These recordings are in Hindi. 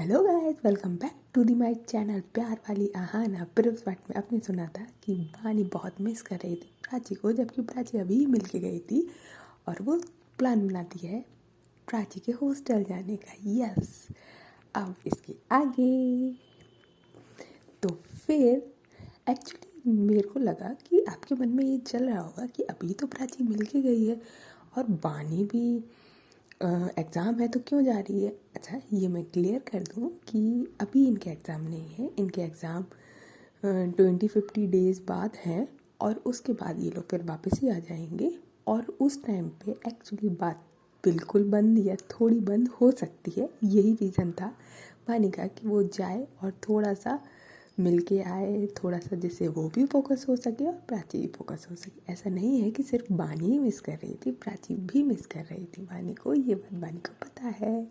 Hello guys, welcome back to the my channel. प्यार वाली आहाना प्रिव्स पार्ट में आपने सुना था कि वानी बहुत मिस कर रही थी प्राची को, जबकि प्राची अभी मिल के गई थी और वो प्लान बनाती है प्राची के हॉस्टल जाने का। यस, अब इसके आगे तो फिर एक्चुअली मेरे को लगा कि आपके मन में ये चल रहा होगा कि अभी तो प्राची मिल के गई है और वानी भी एग्ज़ाम है तो क्यों जा रही है। अच्छा, ये मैं क्लियर कर दूँ कि अभी इनके एग्ज़ाम नहीं है, इनके एग्ज़ाम 20-50 डेज़ बाद हैं और उसके बाद ये लोग फिर वापस ही आ जाएंगे। और उस टाइम पे एक्चुअली बात बिल्कुल बंद या थोड़ी बंद हो सकती है। यही रीज़न था वानी का कि वो जाए और थोड़ा सा मिल के आए, थोड़ा सा, जिससे वो भी फोकस हो सके और प्राची भी फोकस हो सके। ऐसा नहीं है कि सिर्फ वानी ही मिस कर रही थी, प्राची भी मिस कर रही थी वानी को। ये बात वानी को पता है।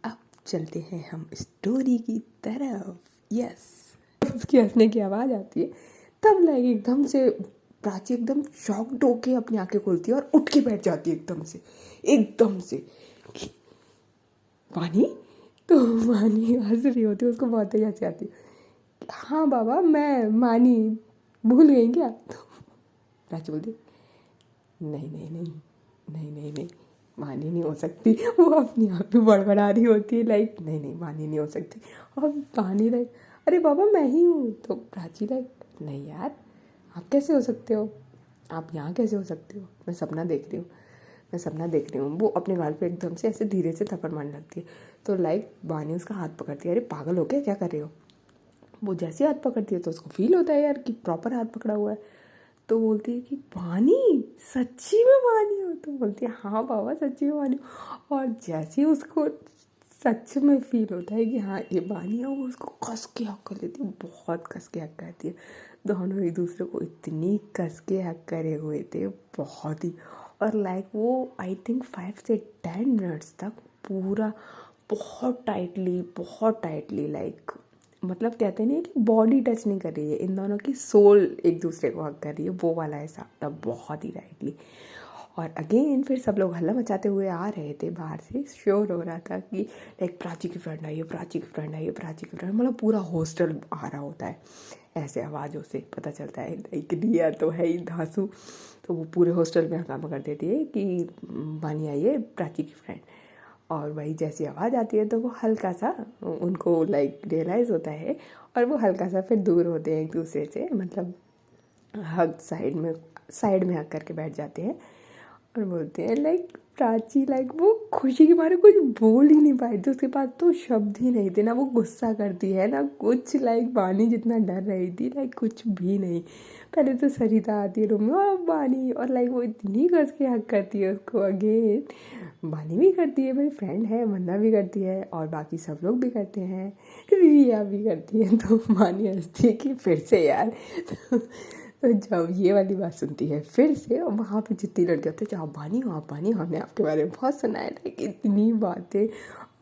अब चलते हैं हम स्टोरी की तरफ। यस, उसकी हंसने की आवाज़ आती है तब लाइक एकदम से प्राची एकदम शॉक्ड होके अपनी आंखें खोलती है और उठ के बैठ जाती है एकदम से वानी। तो वानी हंस रही होती है, उसको बहुत ही हंसी आती है। हाँ बाबा, मैं मानी, भूल गई क्या? तो प्राची बोलती नहीं नहीं नहीं नहीं नहीं नहीं, मानी नहीं हो सकती। वो अपनी आप में बड़बड़ा रही होती है लाइक नहीं नहीं मानी नहीं हो सकती। और पानी लाइक अरे बाबा मैं ही हूँ। तो प्राची लाइक नहीं यार, आप कैसे हो सकते हो, आप यहाँ कैसे हो सकते हो, मैं सपना देख रही हूँ, मैं सपना देख रही हूँ। वो अपने गाल पे एकदम से ऐसे धीरे से थप्पड़ मारने लगती है। तो लाइक वानी उसका हाथ पकड़ती है, अरे पागल हो क्या कर रहे हो। वो जैसे हाथ पकड़ती है तो उसको फील होता है यार कि प्रॉपर हाथ पकड़ा हुआ है। तो बोलती है कि वानी, सच्ची में वानी हो? तो बोलती है हाँ बाबा सच्ची में वानी हो। और जैसे ही उसको सच में फील होता है कि हाँ ये वानी है, वो उसको कस के हक कर लेती है, बहुत कस के हक करती है। दोनों एक दूसरे को इतनी कस के हक करे हुए थे, बहुत ही। और लाइक वो आई थिंक 5 से 10 मिनट्स तक पूरा बहुत टाइटली लाइक, मतलब कहते नहीं कि बॉडी टच नहीं कर रही है, इन दोनों की सोल एक दूसरे को हक कर रही है, वो वाला हिसाब था, बहुत ही टाइटली। और अगेन फिर सब लोग हल्ला मचाते हुए आ रहे थे बाहर से, श्योर हो रहा था कि लाइक प्राची की फ्रेंड आई है, प्राची की फ्रेंड आई है, प्राची की फ्रेंड, मतलब पूरा हॉस्टल आ रहा होता है ऐसे आवाज़ों से पता चलता है। लाइक रिया तो है ही धांसू, तो वो पूरे हॉस्टल में हंगामा कर देती है कि वानी आई है, प्राची की फ्रेंड। और वही जैसी आवाज़ आती है तो वो हल्का सा उनको लाइक रियलाइज़ होता है और वो हल्का सा फिर दूर होते हैं एक दूसरे से, मतलब हग साइड में हग करके बैठ जाते हैं और बोलते हैं लाइक प्राची लाइक वो खुशी के मारे कुछ बोल ही नहीं पाई थी, उसके पास तो शब्द ही नहीं थे, ना वो गुस्सा करती है ना कुछ, लाइक वानी जितना डर रही थी लाइक कुछ भी नहीं। पहले तो सरिता आती है रूम में और वानी, और लाइक वो इतनी कस के हक करती है उसको। अगेन वानी भी करती है, भाई फ्रेंड है, वंदना भी करती है और बाकी सब लोग भी करते हैं, रिया भी करती है। तो वानी हंसती है कि फिर से यार। तो जब ये वाली बात सुनती है फिर से, और वहाँ पे जितनी लड़कियाँ होती है, आप वानी हो, आप वानी हो, हमने आपके बारे में बहुत सुना है, लाइक इतनी बातें।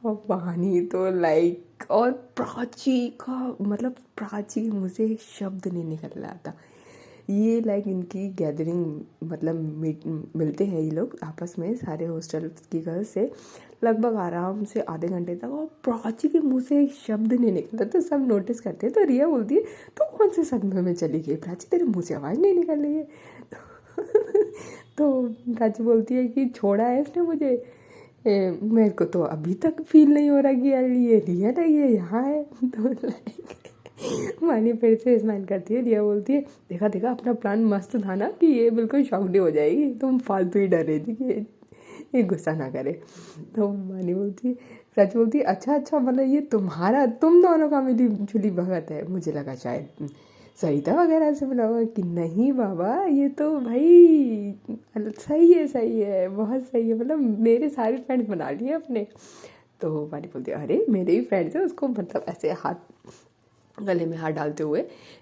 और वानी तो लाइक, और प्राची का मतलब प्राची के मुँह से शब्द नहीं निकल रहा था। ये लाइक इनकी गैदरिंग, मतलब मिलते हैं ये लोग आपस में सारे हॉस्टल की गर्ल्स से, लगभग आराम से आधे घंटे तक, और प्राची के मुंह से एक शब्द नहीं निकलता। तो सब नोटिस करते हैं, तो रिया बोलती है तो कौन से सदमे में चली गई प्राची, तेरे मुंह से आवाज़ नहीं निकल रही है। तो प्राची बोलती है कि छोड़ा है इसने मुझे, मेरे को तो अभी तक फील नहीं हो रहा कि यार ये रियल है, ये यहाँ है। तो लाइक वानी फिर से स्माइल करती है, रिया बोलती है देखा देखा अपना प्लान मस्त था ना, कि ये बिल्कुल शॉक्ड हो जाएगी, तुम फालतू ही डर रही थी कि ये गुस्सा ना करे। तो वानी बोलती है, सच बोलती है अच्छा मतलब ये तुम दोनों का मिली जुली भगत है, मुझे लगा शायद सरिता वगैरह से मिला होगा। कि नहीं बाबा, ये तो भाई सही है, बहुत सही है, मतलब मेरे सारे फ्रेंड्स बना लिए अपने। तो वानी बोलती है अरे मेरे ही फ्रेंड्स है, उसको मतलब ऐसे हाथ गले में हाथ डालते हुए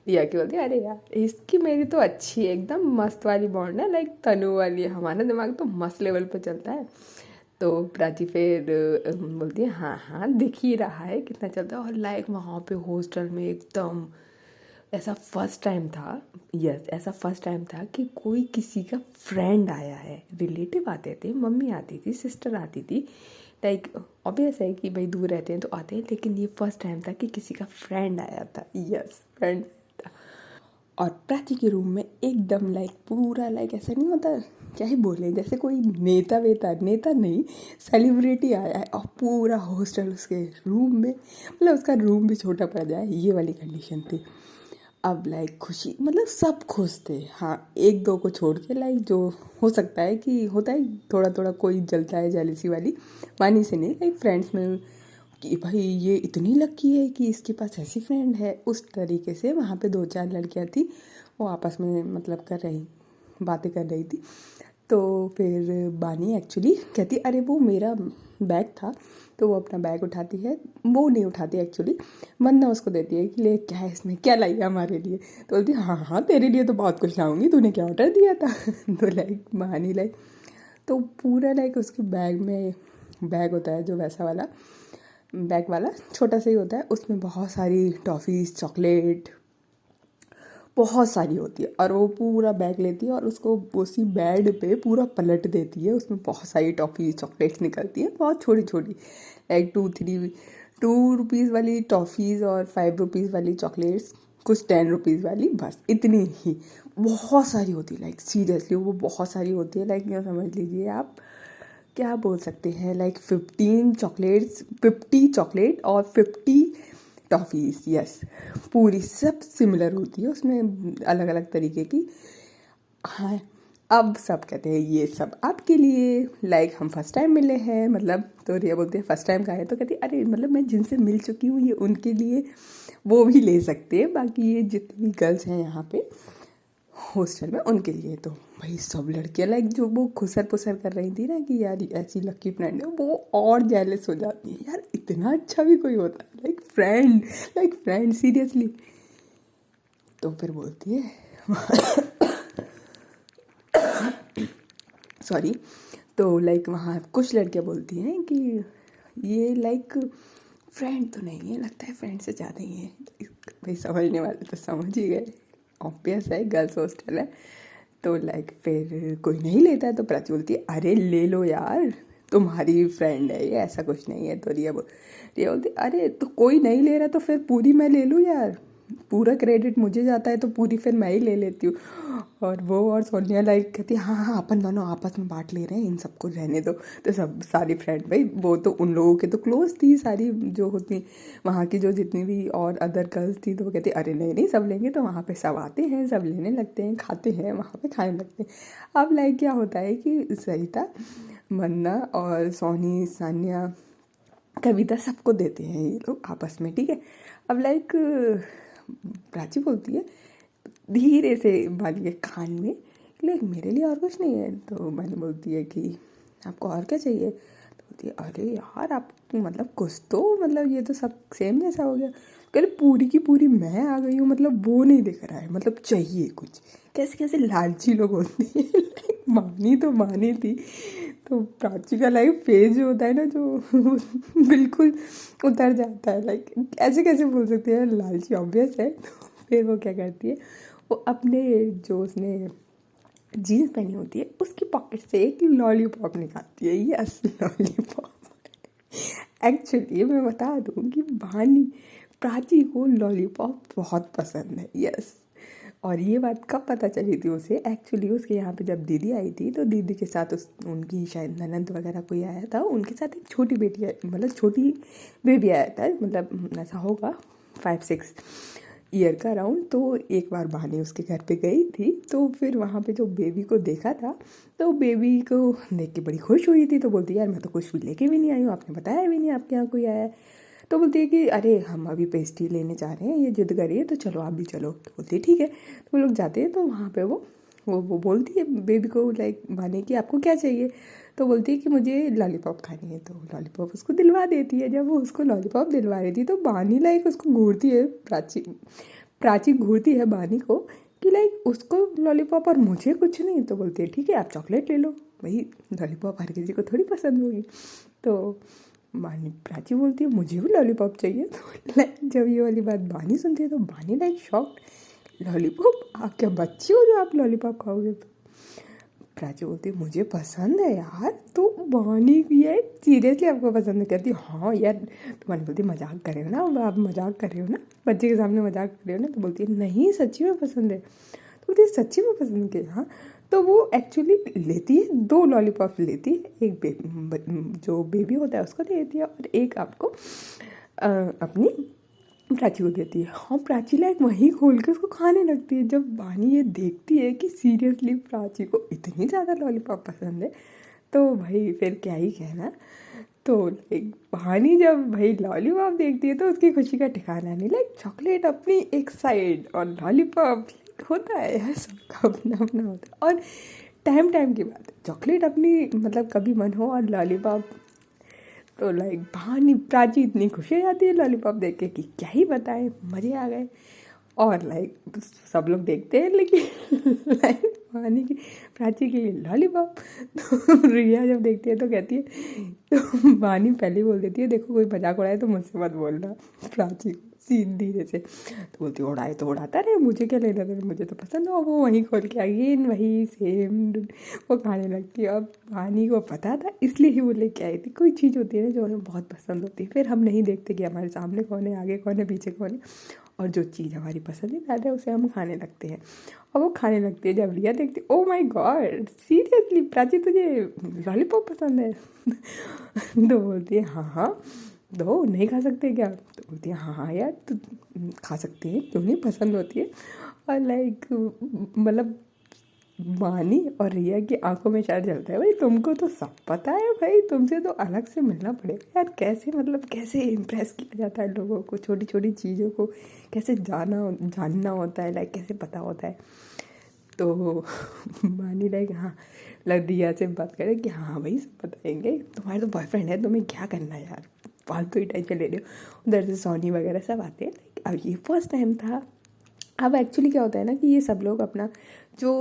रिया की बोलती है अरे यार इसकी मेरी तो अच्छी है, एकदम मस्त वाली बॉन्ड है, लाइक तनु वाली है, हमारा दिमाग तो मस्त लेवल पे चलता है। तो प्राची फिर बोलती है हाँ दिख ही रहा है कितना चलता है। और लाइक वहाँ पे हॉस्टल में एकदम ऐसा फर्स्ट टाइम था कि कोई किसी का फ्रेंड आया है, रिलेटिव आते थे, मम्मी आती थी, सिस्टर आती थी, लाइक ऑब्वियस है कि भाई दूर रहते हैं तो आते हैं, लेकिन ये फर्स्ट टाइम था कि किसी का फ्रेंड आया था। यस, फ्रेंड था। और प्राची के रूम में एकदम लाइक पूरा लाइक ऐसा नहीं होता, क्या ही बोले, जैसे कोई नेता वेता, नेता नहीं, सेलिब्रिटी आया है और पूरा हॉस्टल उसके रूम में, मतलब उसका रूम भी छोटा पड़ जाए, ये वाली कंडीशन थी। अब लाइक खुशी, मतलब सब खुश थे, हाँ एक दो को छोड़ के, लाइक जो हो सकता है कि होता है थोड़ा थोड़ा कोई जलता है, जेलसी वाली, वानी से नहीं, लाइक फ्रेंड्स में कि भाई ये इतनी लकी है कि इसके पास ऐसी फ्रेंड है, उस तरीके से वहाँ पे 2-4 लड़कियाँ थी, वो आपस में मतलब बातें कर रही थी। तो फिर बानी एक्चुअली कहती अरे वो मेरा बैग था, तो वो अपना बैग उठाती है, वो नहीं उठाती एक्चुअली, वरना उसको देती है कि ले क्या है इसमें, क्या लाई है हमारे लिए। तो बोलती हाँ हाँ तेरे लिए तो बहुत कुछ लाऊंगी, तूने क्या ऑर्डर दिया था। तो लाइक बानी लाइक, तो पूरा लाइक उसके बैग में, बैग होता है जो वैसा वाला बैग वाला छोटा सा ही होता है, उसमें बहुत सारी टॉफ़ीज़, चॉकलेट बहुत सारी होती है, और वो पूरा बैग लेती है और उसको उसी बेड पे पूरा पलट देती है, उसमें बहुत सारी टॉफ़ी चॉकलेट्स निकलती है, बहुत छोटी छोटी, लाइक 2 रुपीज़ वाली टॉफ़ीज़ और 5 रुपीज़ वाली चॉकलेट्स, कुछ 10 रुपीज़ वाली, बस इतनी ही। बहुत सारी होती है, लाइक सीरियसली वो बहुत सारी होती है, लाइक ये समझ लीजिए आप क्या बोल सकते हैं, लाइक 50 चॉकलेट और 50 टॉफ़ीज़। यस, पूरी सब सिमिलर होती है, उसमें अलग अलग तरीके की। हाँ, अब सब कहते हैं ये सब आपके लिए, लाइक हम फर्स्ट टाइम मिले हैं, मतलब तो रिया बोलते हैं फर्स्ट टाइम का है, तो कहती है अरे मतलब मैं जिनसे मिल चुकी हूँ ये उनके लिए, वो भी ले सकते हैं, बाकी ये जितनी गर्ल्स हैं यहाँ पे हॉस्टल में उनके लिए। तो भाई सब लड़कियां लाइक जो वो खुसर पुसर कर रही थी ना कि यार ऐसी लकी फ्रेंड है, वो और जेलस हो जाती है, यार इतना अच्छा भी कोई होता है, लाइक फ्रेंड सीरियसली। तो फिर बोलती है सॉरी, तो लाइक वहाँ कुछ लड़कियाँ बोलती हैं कि ये लाइक फ्रेंड तो नहीं है, लगता है फ्रेंड से ज़्यादा ही है। भाई समझने वाले तो समझ ही गए, ऑब्वियस है गर्ल्स हॉस्टल है। तो लाइक फिर कोई नहीं लेता है तो प्राची बोलती है अरे ले लो यार, तुम्हारी फ्रेंड है ये, ऐसा कुछ नहीं है। तो रिया बोलती अरे तो कोई नहीं ले रहा तो फिर पूरी मैं ले लूँ यार, पूरा क्रेडिट मुझे जाता है तो पूरी फिर मैं ही ले लेती हूँ। और वो और सोनिया लाइक कहती हाँ हाँ अपन दोनों आपस में बांट ले रहे हैं, इन सबको रहने दो। तो सब सारी फ्रेंड, भाई वो तो उन लोगों के तो क्लोज थी सारी जो होती वहाँ की, जो जितनी भी और अदर गर्ल्स थी, तो वो कहती अरे नहीं नहीं सब लेंगे, तो वहाँ पे सब आते हैं, सब लेने लगते हैं, खाते हैं वहाँ पे, खाने लगते हैं। अब लाइक क्या होता है कि सरिता, मन्ना और सोनी, सानिया, कविता सबको देते हैं ये लोग आपस में, ठीक है। अब लाइक प्राची बोलती है धीरे से बाली के कान में, लाइक मेरे लिए और कुछ नहीं है। तो मैंने बोलती है कि आपको और क्या चाहिए। तो बोलती है अरे यार आप मतलब कुछ तो, मतलब ये तो सब सेम जैसा हो गया। कह पूरी की पूरी मैं आ गई हूँ, मतलब वो नहीं दिख रहा है, मतलब चाहिए कुछ। कैसे कैसे लालची लोग होते हैं। मानी तो मानी थी, तो प्राची का लाइक फेज जो होता है ना, जो बिल्कुल उतर जाता है, लाइक ऐसे कैसे बोल सकते हैं लालची, ऑब्वियस है। तो फिर वो क्या करती है, वो अपने जो उसने जीन्स पहनी होती है उसकी पॉकेट से एक लॉलीपॉप निकालती है। Yes, lollipop. एक्चुअली मैं बता दूँ कि प्राची को लॉलीपॉप बहुत पसंद है। यस, और ये बात कब पता चली थी उसे, एक्चुअली उसके यहाँ पे जब दीदी आई थी, तो दीदी के साथ उनकी शायद ननद वगैरह कोई आया था, उनके साथ एक छोटी बेटी मतलब छोटी बेबी आया था, मतलब ऐसा होगा 5-6 ईयर का अराउंड। तो एक बार बहाने उसके घर पे गई थी, तो फिर वहाँ पे जो बेबी को देखा था, तो बेबी को देख के बड़ी खुश हुई थी। तो बोलती यार मैं तो कुछ भी लेके भी नहीं आई हूँ, आपने बताया भी नहीं आपके यहाँ कोई आया है। तो बोलती है कि अरे हम अभी पेस्ट्री लेने जा रहे हैं, ये जिद करिए तो चलो आप भी चलो। तो बोलती है ठीक है। तो वो लोग जाते हैं, तो वहाँ पे वो बोलती है बेबी को लाइक माने कि आपको क्या चाहिए। तो बोलती है कि मुझे लॉलीपॉप खानी है। तो लॉलीपॉप उसको दिलवा देती है। जब वो उसको लॉलीपॉप दिलवा रही थी, तो बानी लाइक उसको घूरती है, प्राची घूरती है बानी को कि लाइक उसको लॉलीपॉप और मुझे कुछ नहीं। तो बोलती है ठीक है आप चॉकलेट ले लो, वही लॉलीपॉप हर किसी को थोड़ी पसंद होगी। तो बानी प्राची बोलती है मुझे भी लॉलीपॉप चाहिए। तो लाइक जब ये वाली बात बानी सुनती है, तो बानी लाइक शॉक्ड, लॉलीपॉप, आप क्या बच्ची हो जो आप लॉलीपॉप खाओगे। प्राची बोलती है मुझे पसंद है यार, तो वानी ये सीरियसली आपको पसंद है? कहती हाँ यार। तो वानी बोलती मजाक कर रहे हो ना, आप मजाक कर रहे हो ना, बच्चे के सामने मजाक कर रहे हो ना? तो बोलती है नहीं सच्ची में पसंद है। तो बोलती है सच्ची में पसंद के? हाँ। तो वो एक्चुअली लेती है 2 लॉलीपॉप लेती है, एक जो बेबी होता है उसको देती है और एक आपको अपनी प्राची को देती है। हाँ, प्राची लाइक वहीं खोल के उसको खाने लगती है। जब वानी ये देखती है कि सीरियसली प्राची को इतनी ज़्यादा लॉलीपॉप पसंद है, तो भाई फिर क्या ही कहना। तो लाइक वानी जब भाई लॉलीपॉप देखती है तो उसकी खुशी का ठिकाना नहीं। लाइक चॉकलेट अपनी एक साइड और लॉलीपॉप होता है यार, सबका अपना अपना होता है। और टाइम की बात है, चॉकलेट अपनी मतलब कभी मन हो और लॉलीपॉप तो लाइक भानी प्राची इतनी खुश हो जाती है लॉलीपॉप देख के कि क्या ही बताएं, मज़े आ गए। और लाइक सब लोग देखते हैं लेकिन लाइक भानी की प्राची के लिए लॉलीपॉप। तो रिया जब देखती है तो कहती है, तो भानी पहले बोल देती है देखो कोई मजाक उड़ाए तो मुझसे मत बोलना प्राची को, सीन धीरे से। तो बोलती है उड़ाए तो उड़ाता रहे, मुझे क्या लेना था, मुझे तो पसंद हो। वो वहीं खोल के अगेन वही सेम वो खाने लगती है। अब वानी को पता था इसलिए ही वो लेके आई थी। कोई चीज़ होती है ना जो हमें बहुत पसंद होती है, फिर हम नहीं देखते कि हमारे सामने कौन है, आगे कौन है, पीछे कौन है, और जो चीज़ हमारी पसंदीदा है उसे हम खाने लगते हैं। और वो खाने लगती है। जब रिया देखती oh my God seriously Prachi तुझे लॉलीपॉप पसंद है? तो बोलती है हाँ हाँ दो, नहीं खा सकते क्या? तो बोलती है हाँ हाँ यार तो खा सकते हैं, क्यों नहीं, पसंद होती है। और लाइक मतलब वानी और रिया की आंखों में शायद जलता है भाई तुमको तो सब पता है भाई, तुमसे तो अलग से मिलना पड़ेगा यार। कैसे मतलब कैसे इम्प्रेस किया जाता है लोगों को, छोटी छोटी चीज़ों को कैसे जानना होता है, लाइक कैसे पता होता है। तो वानी लाइक हाँ रिया से बात करे कि हाँ भाई सब बताएंगे, तुम्हारे तो बॉयफ्रेंड है, तुम्हें क्या करना है यार, फालतू ही टेंशन ले रहे हो। उधर से सोनी वगैरह सब आते हैं। अब ये फर्स्ट टाइम था। अब एक्चुअली क्या होता है ना कि ये सब लोग अपना जो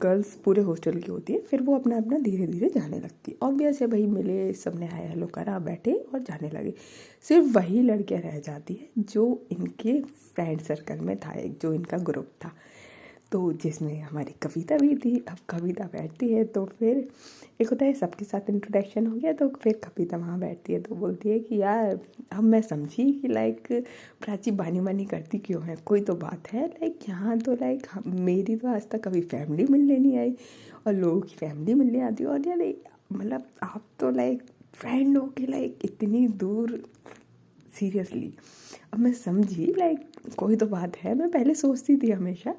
गर्ल्स पूरे हॉस्टल की होती है फिर वो अपना अपना धीरे धीरे जाने लगती है। ऑब्वियस है भाई, मिले सबने हाय हेलो करा, बैठे और जाने लगे। सिर्फ वही लड़कियां रह जाती है जो इनके फ्रेंड सर्कल में था, एक जो इनका ग्रुप था, तो जिसमें हमारी कविता भी थी। अब कविता बैठती है तो फिर एक होता है सबके साथ इंट्रोडक्शन हो गया, तो फिर कविता वहाँ बैठती है तो बोलती है कि यार अब मैं समझी कि लाइक प्राची बानी करती क्यों है, कोई तो बात है। लाइक यहाँ तो लाइक मेरी तो आज तक कभी फैमिली मिलने नहीं आई और लोगों की फैमिली मिलने आती है, और यार मतलब आप तो लाइक फ्रेंड हो के लाइक इतनी दूर, सीरियसली अब मैं समझी लाइक कोई तो बात है। मैं पहले सोचती थी हमेशा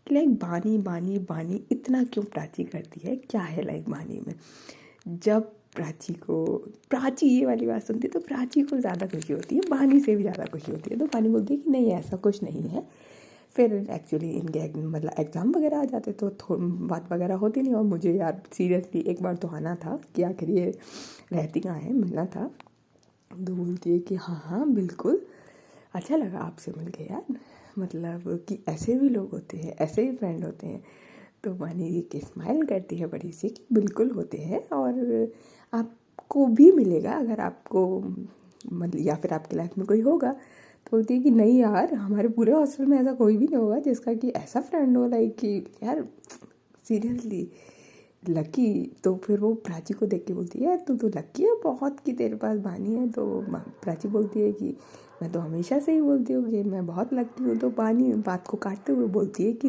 कि लाइक बानी इतना क्यों प्राची करती है, क्या है लाइक बानी में। जब प्राची ये वाली बात सुनती है तो प्राची को ज़्यादा खुशी होती है, बानी से भी ज़्यादा खुशी होती है। तो बानी बोलती है कि नहीं ऐसा कुछ नहीं है। फिर एक्चुअली इनके मतलब एग्ज़ाम वगैरह आ जाते तो बात वगैरह होती नहीं। और मुझे यार सीरियसली एक बार तो आना था कि आखिर ये रहती कहाँ है, मिलना था। तो बोलती है कि हाँ बिल्कुल, अच्छा लगा आपसे मिल के यार, मतलब कि ऐसे भी लोग होते हैं, ऐसे भी फ्रेंड होते हैं। तो वानी जी की स्माइल करती है बड़ी सी कि बिल्कुल होते हैं और आपको भी मिलेगा अगर आपको मतलब या फिर आपकी लाइफ में कोई होगा। तो बोलती है कि नहीं यार हमारे पूरे हॉस्टल में ऐसा कोई भी नहीं होगा जिसका कि ऐसा फ्रेंड हो लाइक कि यार सीरियसली लकी। तो फिर वो प्राची को देख के बोलती है यार तू तो लकी है बहुत कि तेरे पास बानी है। तो प्राची बोलती है कि मैं तो हमेशा से ही बोलती हूँ कि मैं बहुत लकी हूँ। तो बानी बात को काटते हुए बोलती है कि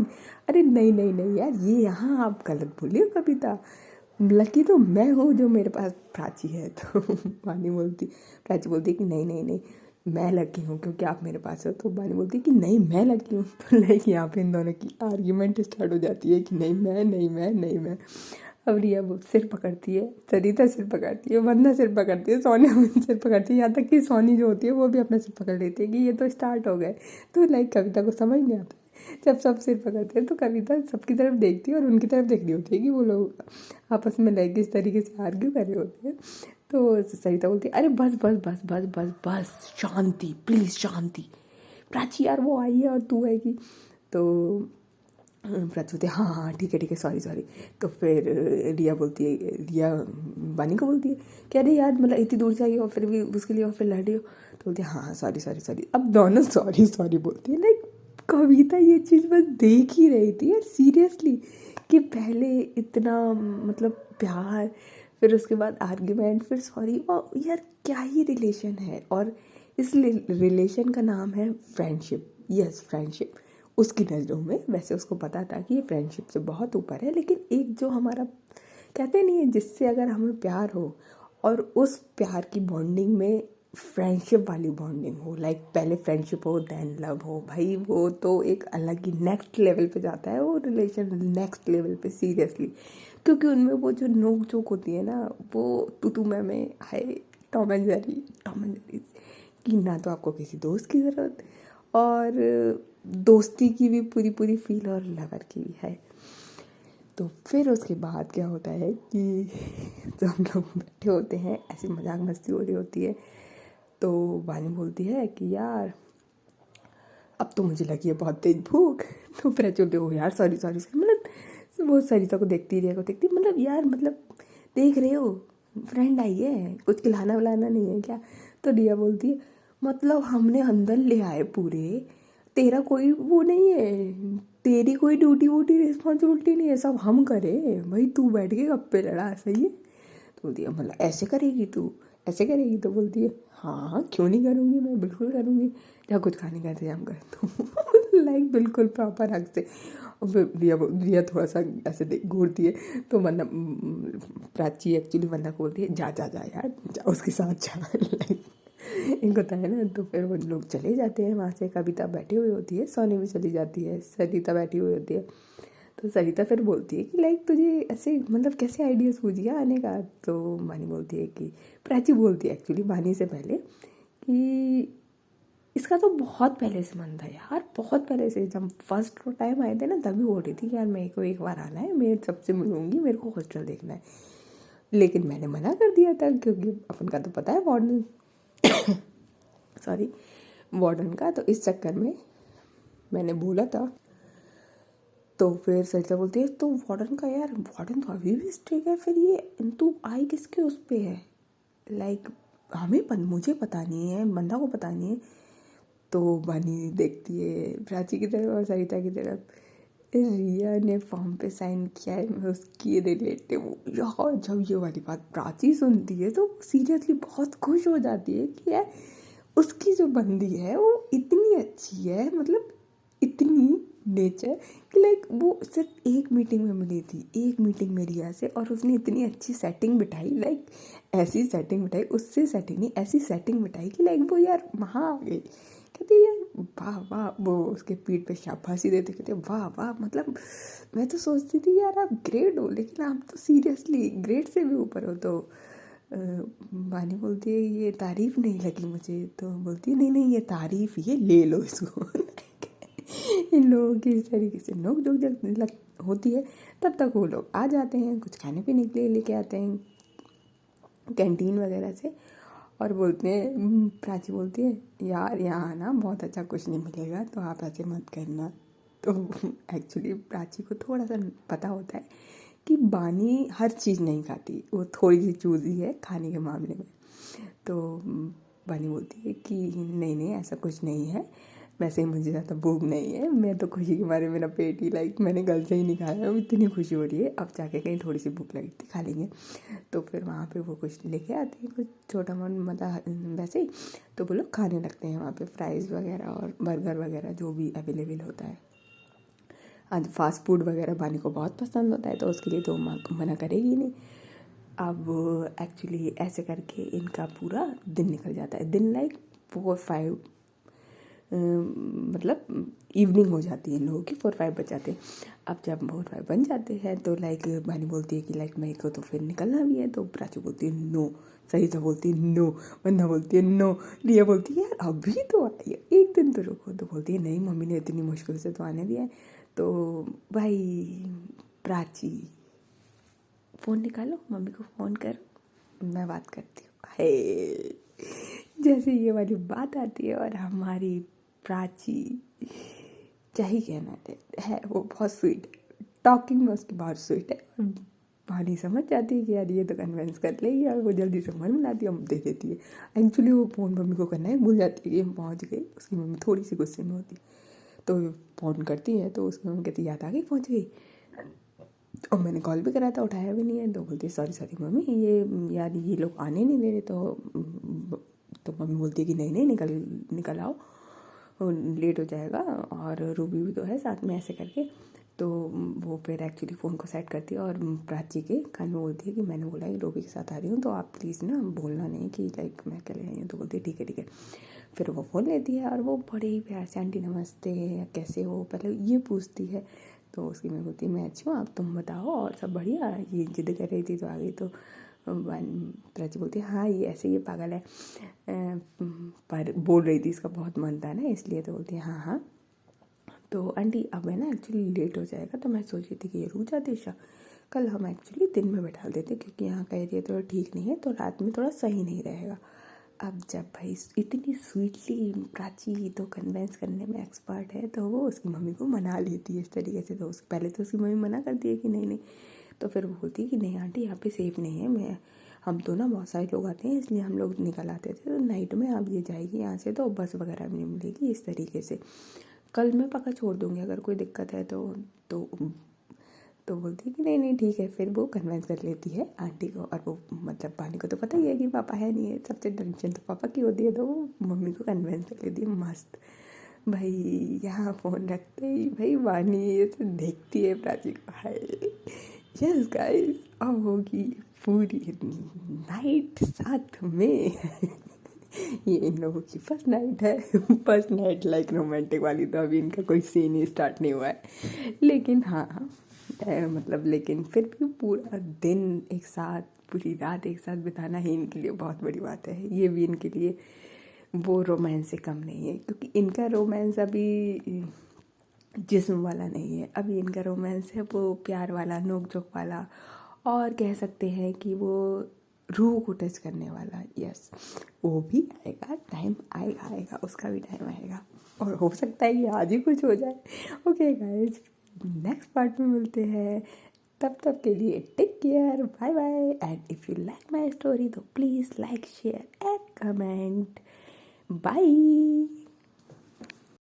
अरे नहीं यार ये यहाँ आप गलत बोली हो कविता, लकी तो मैं हूँ जो मेरे पास प्राची है। तो प्राची बोलती है कि नहीं मैं लकी हूँ क्योंकि आप मेरे पास हो। तो बानी बोलती है कि नहीं मैं लकी हूँ। तो लाइक यहाँ पे इन दोनों की आर्ग्यूमेंट स्टार्ट हो जाती है कि नहीं मैं। अब रिया वो सिर पकड़ती है, सरिता सिर पकड़ती है, वंदना सिर पकड़ती है, सोनिया सिर पकड़ती है, यहाँ तक कि सोनी जो होती है वो भी अपना सिर पकड़ लेती है कि ये तो स्टार्ट हो गए। तो लाइक कविता को समझ नहीं आता है, जब सब सिर पकड़ते हैं तो कविता सबकी तरफ देखती है और उनकी तरफ देख रही होती है कि वो लोग आपस में लाइक इस तरीके से आर्ग्यू कर रहे होते हैं। तो सरिता बोलती है अरे बस शांति प्लीज़ शांति, प्राची यार वो आई है और तू आएगी। तो प्राची बोलती है हाँ ठीक है सॉरी। तो फिर रिया बानी को बोलती है कि अरे यार मतलब इतनी दूर से आई और फिर भी उसके लिए और फिर लड़ रही हो। तो बोलती है हाँ सॉरी। अब दोनों सॉरी बोलती है। लाइक कविता ये चीज़ बस देख ही रही थी यार, सीरियसली, कि पहले इतना मतलब प्यार, फिर उसके बाद आर्ग्यूमेंट, फिर सॉरी, और यार क्या ही रिलेशन है। और इस रिलेशन का नाम है फ्रेंडशिप। Yes, friendship. उसकी नज़रों में वैसे उसको पता था कि ये फ्रेंडशिप से बहुत ऊपर है, लेकिन एक जो हमारा कहते नहीं है, जिससे अगर हमें प्यार हो और उस प्यार की बॉन्डिंग में फ्रेंडशिप वाली बॉन्डिंग हो, लाइक पहले फ्रेंडशिप हो देन लव हो, भाई वो तो एक अलग ही नेक्स्ट लेवल पे जाता है वो रिलेशन, नेक्स्ट लेवल पे सीरियसली। क्योंकि उनमें वो जो नोक झोंक होती है ना, वो तू मैं है, Tom and Jerry, Tom and Jerry, कि ना तो आपको किसी दोस्त की ज़रूरत, और दोस्ती की भी पूरी पूरी फील, और लवर की भी है। तो फिर उसके बाद क्या होता है कि जब हम लोग बैठे होते हैं, ऐसी मजाक मस्ती हो रही होती है, तो वानी बोलती है कि यार अब तो मुझे लगी है बहुत तेज भूख। तो फिर चलते हो यार, सॉरी सॉरी, मतलब वो सरिता को देखती रही, मतलब यार, मतलब देख रहे हो फ्रेंड आई है, कुछ खिलाना विलाना नहीं है क्या? तो रिया बोलती है मतलब हमने अंदर ले आए पूरे, तेरा कोई वो नहीं है, तेरी कोई ड्यूटी वूटी रिस्पॉन्सिबिलिटी नहीं है, सब हम करें भाई, तू बैठ के गप्पे लड़ा, सही है? तो बोलती है मतलब ऐसे करेगी तू, ऐसे करेगी? तो बोलती है हाँ क्यों नहीं करूँगी, मैं बिल्कुल करूँगी, जहाँ कुछ खाने का इंतजाम कर। तो लाइक बिल्कुल प्रॉपर हक से। और फिर रिया थोड़ा सा ऐसे घूरती है, तो वरना प्राची एक्चुअली वरना को बोलती है जा जा जा यार, जा उसके साथ जा। लाइक इनको होता है ना। तो फिर वो लोग चले जाते हैं वहाँ से। कविता बैठी हुई होती है, सोनी भी चली जाती है, सरिता बैठी हुई होती है। तो सरिता फिर बोलती है कि लाइक तुझे ऐसे मतलब कैसे आइडिया सूझ गया आने का? तो मानी बोलती है कि प्राची बोलती है एक्चुअली मानी से पहले कि इसका तो बहुत पहले से मन था यार, बहुत पहले से, जब फर्स्ट टाइम आए थे ना तभी बोल रही थी कि यार मेरे को एक बार आना है, मैं सबसे मिलूंगी, मेरे को हॉस्टल देखना है। लेकिन मैंने मना कर दिया था क्योंकि अपन का तो पता है वार्डन सॉरी वार्डन का, तो इस चक्कर में मैंने बोला था। तो फिर सरिता बोलती है तो वार्डन का, यार वार्डन तो अभी भी स्ट्रिक्ट है, फिर ये तू आई किसके उस पे है? लाइक मुझे पता नहीं है, बंदा को पता नहीं है। तो बानी देखती है प्राची की तरफ और सरिता की तरफ, रिया ने फॉर्म पे साइन किया है, मैं उसकी रिलेटिव हूँ यार। जब ये वाली बात प्राची सुनती है तो सीरियसली बहुत खुश हो जाती है कि यार उसकी जो बंदी है वो इतनी अच्छी है, मतलब इतनी नेचर कि लाइक वो सिर्फ एक मीटिंग में मिली थी, एक मीटिंग में रिया से, और उसने इतनी अच्छी सेटिंग बिठाई, लाइक ऐसी सेटिंग बिठाई, उससे सेटिंग नहीं ऐसी सेटिंग बिठाई कि लाइक वो यार वहाँ आ गई। कहते यार वाह वाह, वो उसके पीठ पे शाबाशी देते, कहते वाह वाह, मतलब मैं तो सोचती थी यार आप ग्रेट हो, लेकिन आप तो सीरियसली ग्रेट से भी ऊपर हो। तो वानी बोलती है ये तारीफ़ नहीं लगी मुझे। तो बोलती है नहीं नहीं ये तारीफ़, ये ले लो इसको। इन लोगों की इस तरीके से नोक झोंक जब होती है, तब तक वो लोग आ जाते हैं, कुछ खाने पीने के लिए लेके आते हैं कैंटीन वगैरह से, और बोलते हैं, प्राची बोलती है यार यहाँ ना बहुत अच्छा कुछ नहीं मिलेगा, तो आप ऐसे मत करना। तो एक्चुअली प्राची को थोड़ा सा पता होता है कि बानी हर चीज़ नहीं खाती, वो थोड़ी सी चूज़ी है खाने के मामले में। तो बानी बोलती है कि नहीं नहीं ऐसा कुछ नहीं है, वैसे ही मुझे ज़्यादा भूख नहीं है, मैं तो खुशी के मारे मेरा पेट ही लाइक मैंने कल से ही नहीं खाया, इतनी खुशी हो रही है, अब जाके कहीं थोड़ी सी भूख लगी थी खा लेंगे। तो फिर वहाँ पे वो कुछ लेके आते हैं, कुछ छोटा मोटा मतलब वैसे ही। तो वो लोग खाने लगते हैं वहाँ पे फ्राइज़ वगैरह और बर्गर वगैरह जो भी अवेलेबल होता है। आज फास्ट फूड वगैरह बानी को बहुत पसंद होता है, तो उसके लिए तो मना करेगी नहीं। अब एक्चुअली ऐसे करके इनका पूरा दिन निकल जाता है, दिन लाइक 4-5 मतलब इवनिंग हो जाती है इन लोगों की, 4-5 बज जाते हैं। अब जब 4-5 बन जाते हैं तो लाइक बानी बोलती है कि लाइक मेरे को तो फिर निकलना भी है। तो प्राची बोलती है नो, सरिता बोलती है नो, वंदना बोलती है नो, रिया बोलती है यार अभी तो आई है, एक दिन तो रुको। तो बोलती है नहीं मम्मी ने इतनी मुश्किल से तो आने दिया है। तो भाई प्राची फ़ोन निकालो, मम्मी को फ़ोन करो, मैं बात करती हूँ। हे जैसे ये वाली बात आती है और हमारी प्राची, क्या ही कहना है वो बहुत स्वीट है, टॉकिंग में उसकी बहुत स्वीट है। और भानी समझ जाती है कि यार ये तो कन्विंस कर लेगी, और वो जल्दी से मन मिलाती है, हम दे देती है। एक्चुअली वो फ़ोन मम्मी को करना है, भूल जाती है कि हम पहुँच गए, उसकी मम्मी थोड़ी सी गुस्से में होती है। तो फ़ोन करती है तो उसमें हम कहती याद आ गई, पहुँच गई। और मैंने कॉल भी करा था, उठाया भी नहीं है। तो बोलती सॉरी मम्मी, ये यार ये लोग आने नहीं दे रहे। तो मम्मी बोलती है कि नहीं निकल आओ, लेट हो जाएगा, और रूबी भी तो है साथ में, ऐसे करके। तो वो फिर एक्चुअली फ़ोन को सेट करती है और प्राची के कान में बोलती है कि मैंने बोला कि रूबी के साथ आ रही हूँ, तो आप प्लीज़ ना बोलना नहीं कि लाइक मैं अकेले आई हूँ। तो बोलती है ठीक है। फिर वो फ़ोन लेती है और वो बड़े ही प्यार से आंटी नमस्ते कैसे हो पहले ये पूछती है। तो उसकी मैं बोलती मैं अच्छी हूँ, आप तुम बताओ और सब बढ़िया। ये जिद कर रही थी तो आ गई। तो प्राची बोलती है हाँ ये ऐसे ये पागल है, पर बोल रही थी इसका बहुत मन था ना इसलिए। तो बोलती है हाँ। तो आंटी अब है ना एक्चुअली लेट हो जाएगा, तो मैं सोच रही थी कि ये रुक जाती ईशा, कल हम एक्चुअली दिन में बैठा देते क्योंकि यहाँ का एरिया थोड़ा ठीक नहीं है, तो रात में थोड़ा सही नहीं रहेगा। अब जब भाई इतनी स्वीटली प्राची तो कन्वेंस करने में एक्सपर्ट है, तो वो उसकी मम्मी को मना लेती है इस तरीके से। तो पहले तो उसकी मम्मी मना करती है कि नहीं। तो फिर वो बोलती है कि नहीं आंटी यहाँ पे सेफ़ नहीं है, हम तो ना बहुत सारे लोग आते हैं इसलिए हम लोग निकल आते थे, तो नाइट में अब ये जाएगी यहाँ से तो बस वगैरह भी नहीं मिलेगी इस तरीके से। कल मैं पक्का छोड़ दूँगी अगर कोई दिक्कत है तो बोलती है कि नहीं ठीक है। फिर वो कन्वेंस कर लेती है आंटी को, और वो मतलब पानी को तो पता ही है कि पापा है नहीं है, सबसे टेंशन तो पापा की होती है, तो वो मम्मी को कन्वेंस कर लेती है मस्त। भाई यहाँ फ़ोन रखते ही भाई वानी ये तो देखती है प्राची को, हाय यस गाइस अब होगी पूरी नाइट साथ में। ये इन लोगों की फर्स्ट नाइट है, फर्स्ट नाइट लाइक रोमांटिक वाली। तो अभी इनका कोई सीन ही स्टार्ट नहीं हुआ है, लेकिन हाँ मतलब लेकिन फिर भी पूरा दिन एक साथ, पूरी रात एक साथ बिताना ही इनके लिए बहुत बड़ी बात है। ये भी इनके लिए वो रोमांस से कम नहीं है, क्योंकि इनका रोमांस अभी जिस्म वाला नहीं है, अभी इनका रोमांस है वो प्यार वाला, नोक झोंक वाला, और कह सकते हैं कि वो रूह को टच करने वाला। यस वो भी आएगा, टाइम आएगा, उसका भी टाइम आएगा, और हो सकता है कि आज ही कुछ हो जाए। ओके गाइस, नेक्स्ट पार्ट में मिलते हैं, तब के लिए take care, bye bye. And if you like my story तो please like share and comment. Bye.